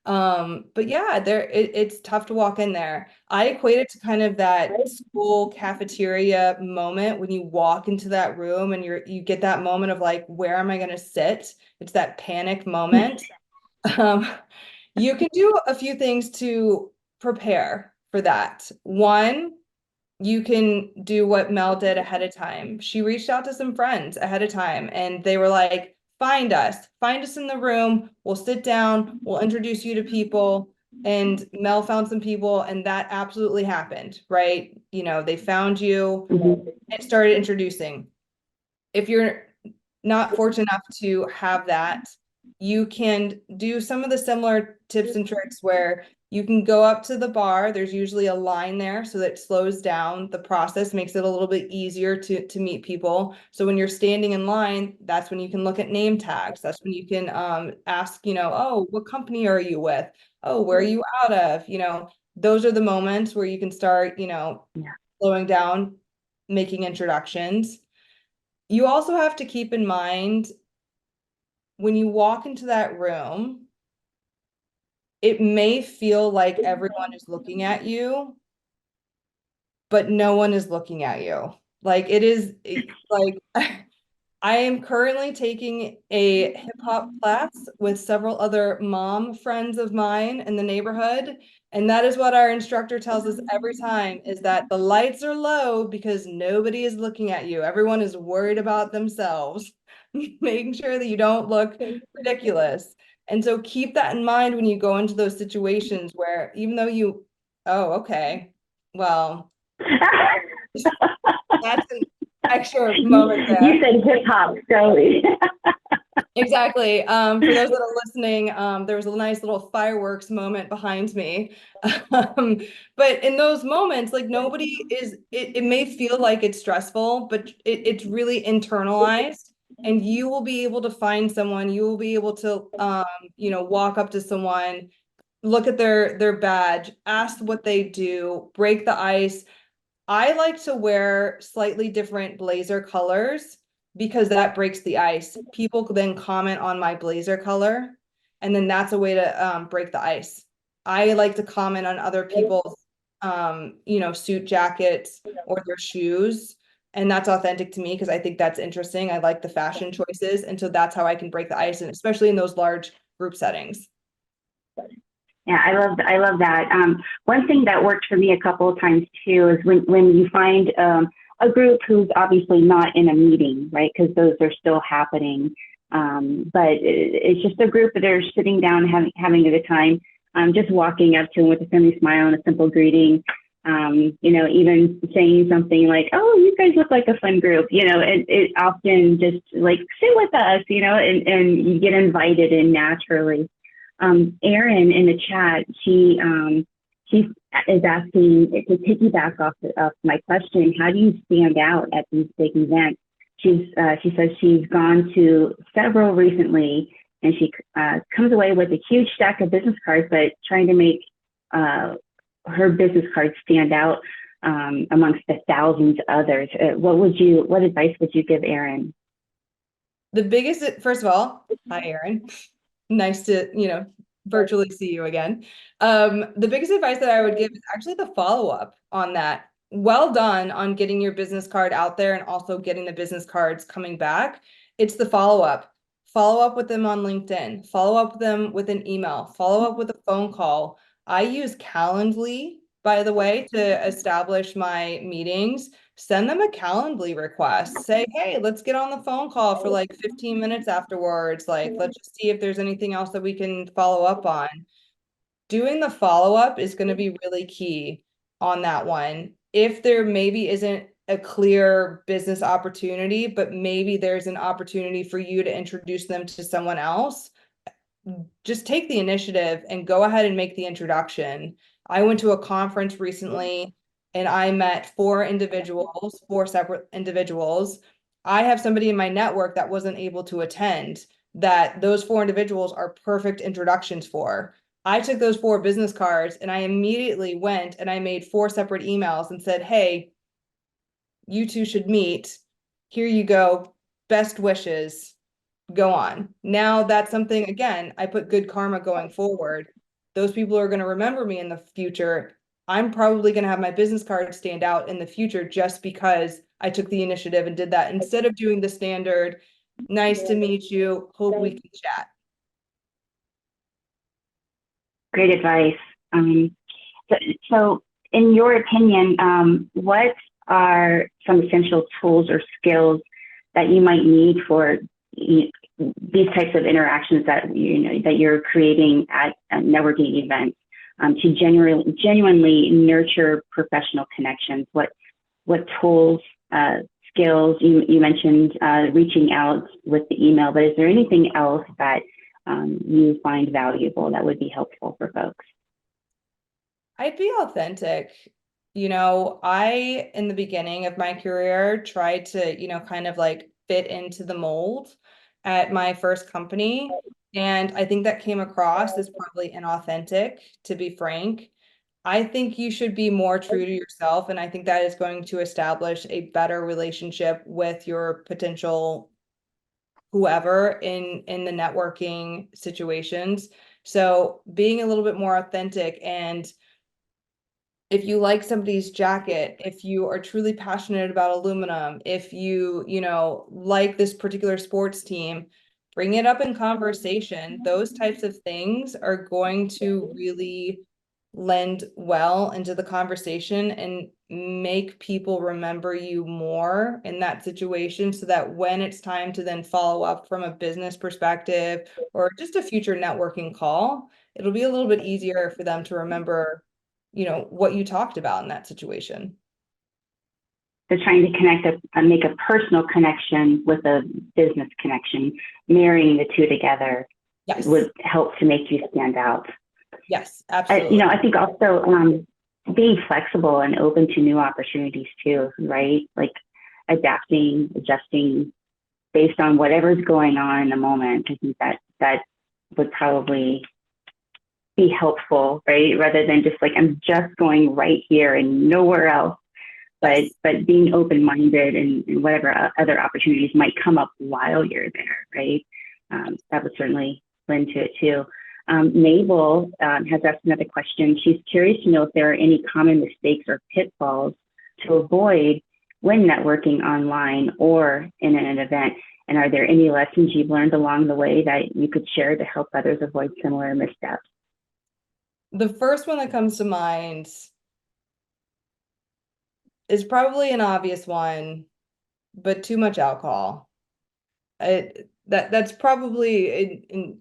But yeah, it's tough to walk in there. I equate it to kind of that school cafeteria moment when you walk into that room and you get that moment of like, where am I going to sit? It's that panic moment. You can do a few things to prepare for that. One, you can do what Mel did ahead of time. She reached out to some friends ahead of time and they were like, find us in the room. We'll sit down. We'll introduce you to people. And Mel found some people and that absolutely happened, right? They found you and started introducing. If you're not fortunate enough to have that, you can do some of the similar tips and tricks where you can go up to the bar. There's usually a line there, so that slows down the process, makes it a little bit easier to meet people. So when you're standing in line, that's when you can look at name tags. That's when you can ask, oh, what company are you with? Oh, where are you out of? Those are the moments where you can start, slowing down, making introductions. You also have to keep in mind when you walk into that room, it may feel like everyone is looking at you, but no one is looking at you. Like it is like I am currently taking a hip hop class with several other mom friends of mine in the neighborhood. And that is what our instructor tells us every time is that the lights are low because nobody is looking at you. Everyone is worried about themselves, making sure that you don't look ridiculous. And so keep that in mind when you go into those situations where even though oh, okay, well, that's an extra moment there. You said hip hop, so exactly. For those that are listening, there was a nice little fireworks moment behind me. But in those moments, like nobody is, it may feel like it's stressful, but it's really internalized. And you will be able to find someone, you will be able to, walk up to someone, look at their badge, ask what they do, break the ice. I like to wear slightly different blazer colors because that breaks the ice. People then comment on my blazer color And then that's a way to break the ice. I like to comment on other people's, suit jackets or their shoes. And that's authentic to me because I think that's interesting. I like the fashion choices. And so that's how I can break the ice, and especially in those large group settings. Yeah, I love that. One thing that worked for me a couple of times too is when you find a group who's obviously not in a meeting, right? Because those are still happening. But it's just a group that are sitting down having a good time. Just walking up to them with a friendly smile and a simple greeting. Even saying something like, "Oh, you guys look like a fun group." It often just like sit with us, and you get invited in naturally. Erin in the chat, she is asking to piggyback off my question. How do you stand out at these big events? She says she's gone to several recently, and she comes away with a huge stack of business cards, but trying to make her business cards stand out amongst the thousands others. What advice would you give Erin? The biggest, first of all, hi, Erin. Nice to, virtually see you again. The biggest advice that I would give is actually the follow-up on that. Well done on getting your business card out there and also getting the business cards coming back. It's the follow-up. Follow up with them on LinkedIn. Follow up with them with an email. Follow up with a phone call. I use Calendly, by the way, to establish my meetings. Send them a Calendly request. Say, hey, let's get on the phone call for like 15 minutes afterwards. Like, let's just see if there's anything else that we can follow up on. Doing the follow-up is going to be really key on that one. If there maybe isn't a clear business opportunity, but maybe there's an opportunity for you to introduce them to someone else, just take the initiative and go ahead and make the introduction. I went to a conference recently and I met four separate individuals. I have somebody in my network that wasn't able to attend, that those four individuals are perfect introductions for. I took those four business cards and I immediately went and I made four separate emails and said, hey, you two should meet. Here you go. Best wishes. Go on. Now that's something, again, I put good karma going forward. Those people are going to remember me in the future. I'm probably going to have my business card stand out in the future just because I took the initiative and did that instead of doing the standard, nice to meet you, hope we can chat. Great advice. So in your opinion, what are some essential tools or skills that you might need for these types of interactions that you're creating at networking events to genuinely nurture professional connections? What tools, skills? You mentioned reaching out with the email, but is there anything else that you find valuable that would be helpful for folks? I'd be authentic. I, in the beginning of my career, tried to, kind of like fit into the mold at my first company. And I think that came across as probably inauthentic, to be frank. I think you should be more true to yourself. And I think that is going to establish a better relationship with your potential whoever in the networking situations. So being a little bit more authentic, and if you like somebody's jacket, if you are truly passionate about aluminum, if you like this particular sports team, bring it up in conversation. Those types of things are going to really lend well into the conversation and make people remember you more in that situation, so that when it's time to then follow up from a business perspective or just a future networking call, it'll be a little bit easier for them to remember what you talked about in that situation. So trying to make a personal connection with a business connection, marrying the two together, yes, would help to make you stand out. Yes, absolutely. I think also being flexible and open to new opportunities too, right? Like adapting, adjusting based on whatever's going on in the moment. I think that would probably be helpful, right? Rather than just like, I'm just going right here and nowhere else. But being open-minded and whatever other opportunities might come up while you're there, right? That would certainly discipline to it too. Mabel has asked another question. She's curious to know if there are any common mistakes or pitfalls to avoid when networking online or in an event. And are there any lessons you've learned along the way that you could share to help others avoid similar missteps? The first one that comes to mind is probably an obvious one, but too much alcohol. That's probably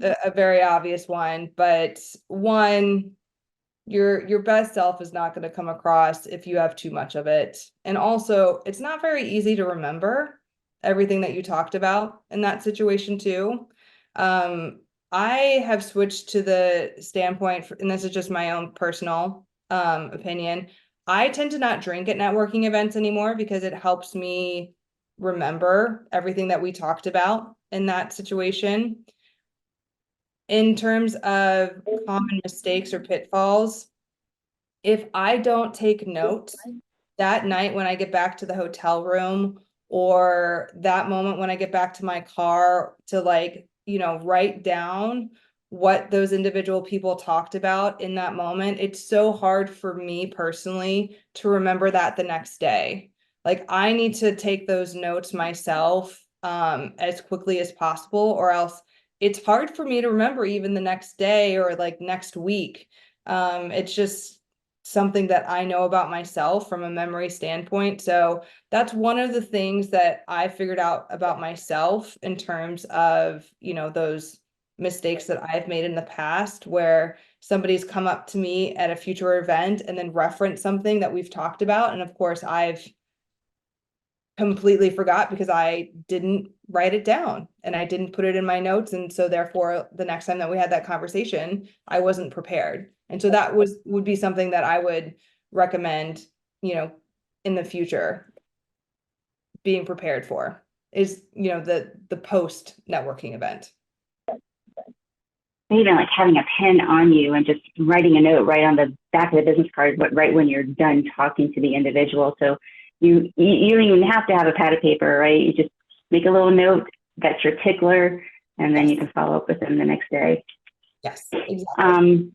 a very obvious one, but one, your best self is not going to come across if you have too much of it. And also, it's not very easy to remember everything that you talked about in that situation too. I have switched to the standpoint, and this is just my own personal opinion. I tend to not drink at networking events anymore because it helps me remember everything that we talked about in that situation. In terms of common mistakes or pitfalls, if I don't take notes that night when I get back to the hotel room, or that moment when I get back to my car to write down what those individual people talked about in that moment, it's so hard for me personally to remember that the next day. Like, I need to take those notes myself as quickly as possible, or else it's hard for me to remember even the next day or like next week. It's just something that I know about myself from a memory standpoint. So that's one of the things that I figured out about myself in terms of, those mistakes that I've made in the past, where somebody's come up to me at a future event and then reference something that we've talked about. And of course, I've completely forgot because I didn't write it down and I didn't put it in my notes. And so therefore, the next time that we had that conversation, I wasn't prepared. And so that would be something that I would recommend, in the future, being prepared for, is, the post networking event. Even like having a pen on you and just writing a note right on the back of the business card, but right when you're done talking to the individual. So you don't even have to have a pad of paper, right? You just make a little note, that's your tickler, and then you can follow up with them the next day. Yes, exactly.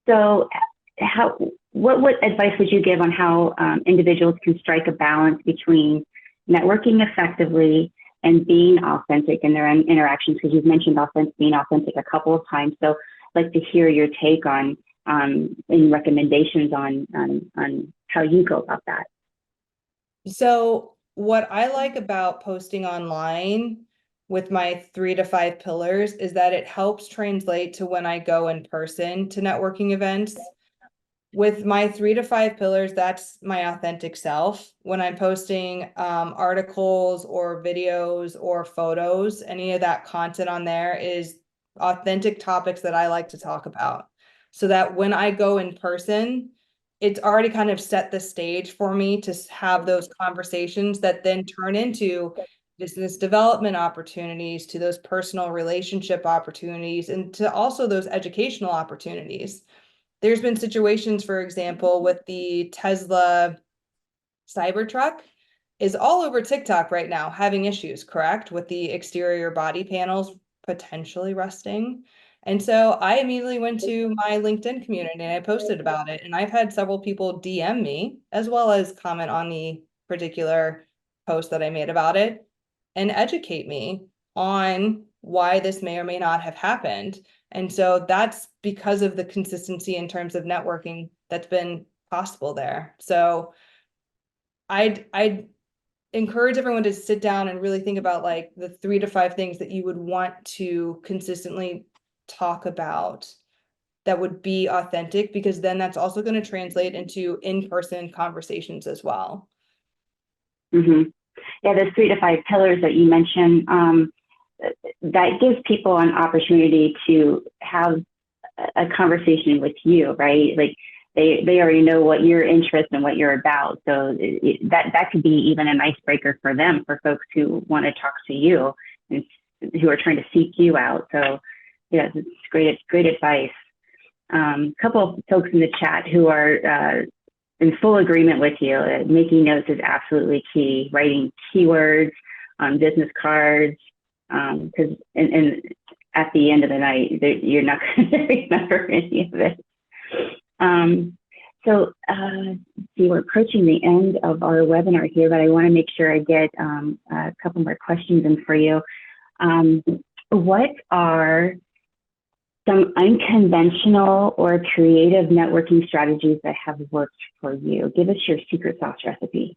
So what advice would you give on how individuals can strike a balance between networking effectively and being authentic in their interactions? Because you've mentioned being authentic a couple of times. So I'd like to hear your take on any recommendations on how you go about that. So what I like about posting online with my 3 to 5 pillars is that it helps translate to when I go in person to networking events. With my 3 to 5 pillars, that's my authentic self. When I'm posting articles or videos or photos, any of that content on there is authentic topics that I like to talk about. So that when I go in person, it's already kind of set the stage for me to have those conversations that then turn into business development opportunities, to those personal relationship opportunities, and to also those educational opportunities. There's been situations, for example, with the Tesla Cybertruck is all over TikTok right now, having issues, correct? With the exterior body panels potentially rusting. And so I immediately went to my LinkedIn community and I posted about it. And I've had several people DM me as well as comment on the particular post that I made about it and educate me on why this may or may not have happened. And so that's because of the consistency in terms of networking that's been possible there. So I'd encourage everyone to sit down and really think about like the 3 to 5 things that you would want to consistently talk about that would be authentic, because then that's also going to translate into in-person conversations as well. Mm-hmm. Yeah, those 3 to 5 pillars that you mentioned, that gives people an opportunity to have a conversation with you, right? Like they already know what your interest and what you're about. So that could be even an icebreaker for them, for folks who want to talk to you and who are trying to seek you out. So yeah, it's great advice. A couple of folks in the chat who are in full agreement with you. Making notes is absolutely key. Writing keywords on business cards, because at the end of the night, you're not going to remember any of it. See, we're approaching the end of our webinar here, but I want to make sure I get a couple more questions in for you. What are some unconventional or creative networking strategies that have worked for you? Give us your secret sauce recipe.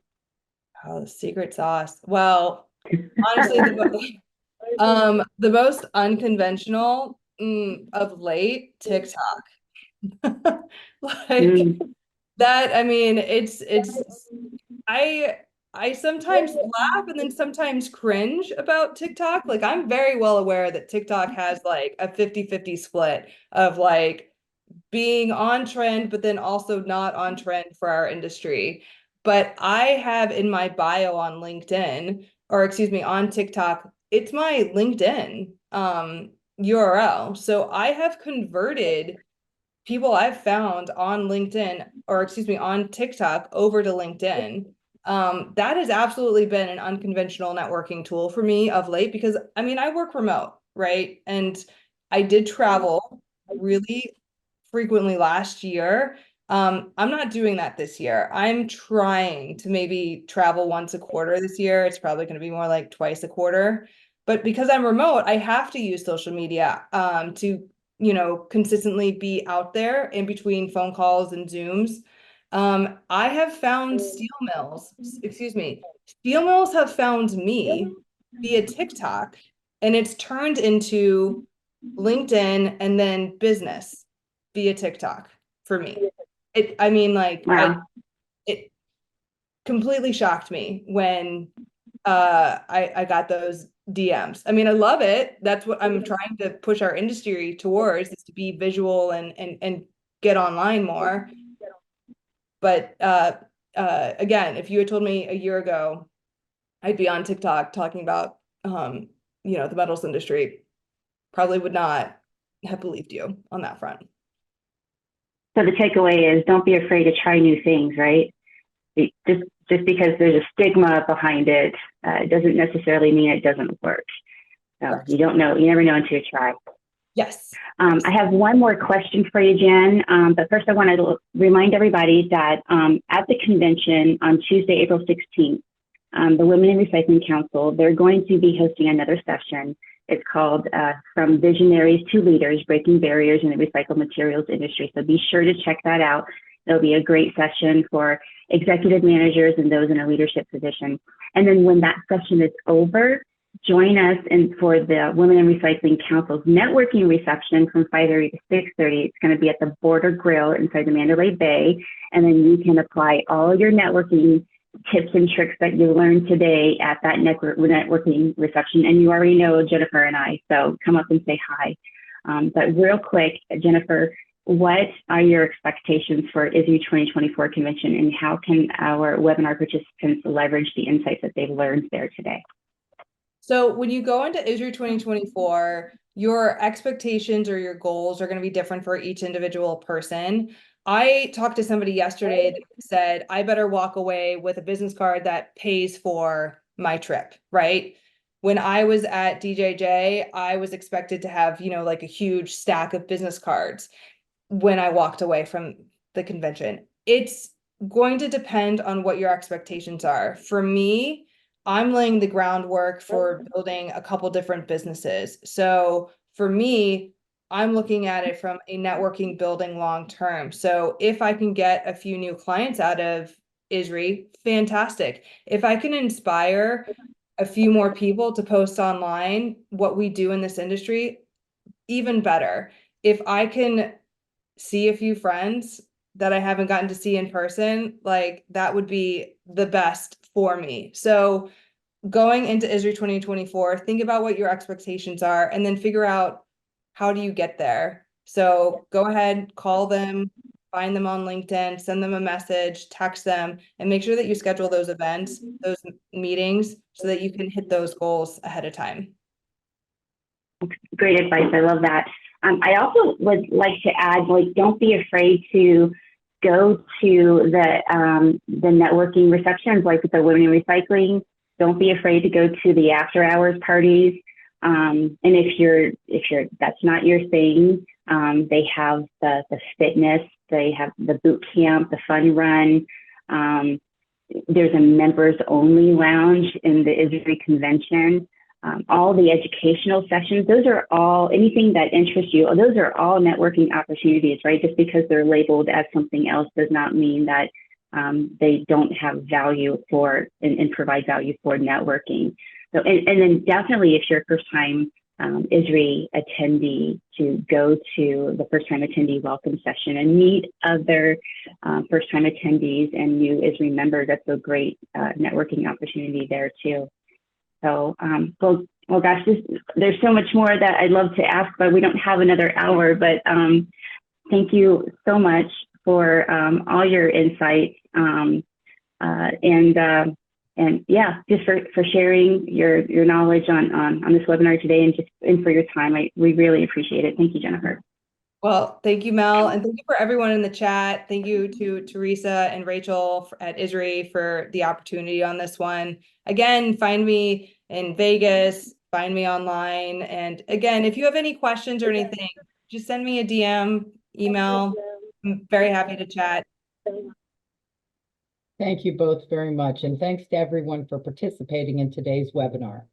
Oh, the secret sauce. Well, honestly, the most unconventional of late, TikTok. That, I mean, I sometimes laugh and then sometimes cringe about TikTok. Like, I'm very well aware that TikTok has like a 50-50 split of like being on trend, but then also not on trend for our industry. But I have in my bio on LinkedIn, or excuse me, on TikTok, it's my LinkedIn URL. So I have converted people I've found on LinkedIn, or excuse me, on TikTok over to LinkedIn. That has absolutely been an unconventional networking tool for me of late because I mean, I work remote, right? And I did travel really frequently last year. I'm not doing that this year. I'm trying to maybe travel once a quarter this year. It's probably going to be more like twice a quarter. But because I'm remote, I have to use social media to consistently be out there in between phone calls and Zooms. I have found steel mills have found me via TikTok, and it's turned into LinkedIn and then business via TikTok for me. Wow. It completely shocked me when I got those DMs. I mean, I love it. That's what I'm trying to push our industry towards, is to be visual and get online more. But again, if you had told me a year ago I'd be on TikTok talking about the metals industry, probably would not have believed you on that front. So the takeaway is don't be afraid to try new things, right? Just because there's a stigma behind it, doesn't necessarily mean it doesn't work. So you don't know, you never know until you try. Yes. I have one more question for you, Jen. But first I want to remind everybody that at the convention on Tuesday, April 16th, the Women in Recycling Council, they're going to be hosting another session. It's called From Visionaries to Leaders, Breaking Barriers in the Recycled Materials Industry. So be sure to check that out. It'll be a great session for executive managers and those in a leadership position. And then when that session is over, join us for the Women in Recycling Council's networking reception from 5:30 to 6:30. It's going to be at the Border Grill inside the Mandalay Bay. And then you can apply all your networking tips and tricks that you learned today at that networking reception. And you already know Jennifer and I, so come up and say hi. But real quick, Jennifer, what are your expectations for ISRI 2024 convention, and how can our webinar participants leverage the insights that they've learned there today? So when you go into ISRI 2024, your expectations or your goals are going to be different for each individual person. I talked to somebody yesterday that said, I better walk away with a business card that pays for my trip, right? When I was at DJJ, I was expected to have, like a huge stack of business cards when I walked away from the convention. It's going to depend on what your expectations are. For me, I'm laying the groundwork for building a couple different businesses. So for me, I'm looking at it from a networking building long term. So if I can get a few new clients out of ISRI, fantastic. If I can inspire a few more people to post online what we do in this industry, even better. If I can see a few friends that I haven't gotten to see in person, like that would be the best for me. So going into ISRI 2024, think about what your expectations are and then figure out how do you get there. So go ahead, call them, find them on LinkedIn, send them a message, text them, and make sure that you schedule those events, those meetings, so that you can hit those goals ahead of time. Great advice. I love that. I also would like to add, don't be afraid to go to the networking receptions, like with the Women in Recycling. Don't be afraid to go to the after hours parties. And if that's not your thing, they have the fitness, they have the boot camp, the fun run. There's a members only lounge in the ISRI convention. All the educational sessions, those are all, anything that interests you, those are all networking opportunities, right? Just because they're labeled as something else does not mean that they don't have value for and provide value for networking. So, and then definitely if you're a first time ISRI attendee, to go to the first time attendee welcome session and meet other first time attendees and new ISRI members. That's a great networking opportunity there too. So, well, gosh, there's so much more that I'd love to ask, but we don't have another hour. But thank you so much for all your insights and yeah, just for sharing your knowledge on this webinar today and for your time. We really appreciate it. Thank you, Jennifer. Well, thank you, Mel, and thank you for everyone in the chat. Thank you to Teresa and Rachel at ISRI for the opportunity on this one. Again, find me in Vegas, find me online. And again, if you have any questions or anything, just send me a DM, email. I'm very happy to chat. Thank you both very much. And thanks to everyone for participating in today's webinar.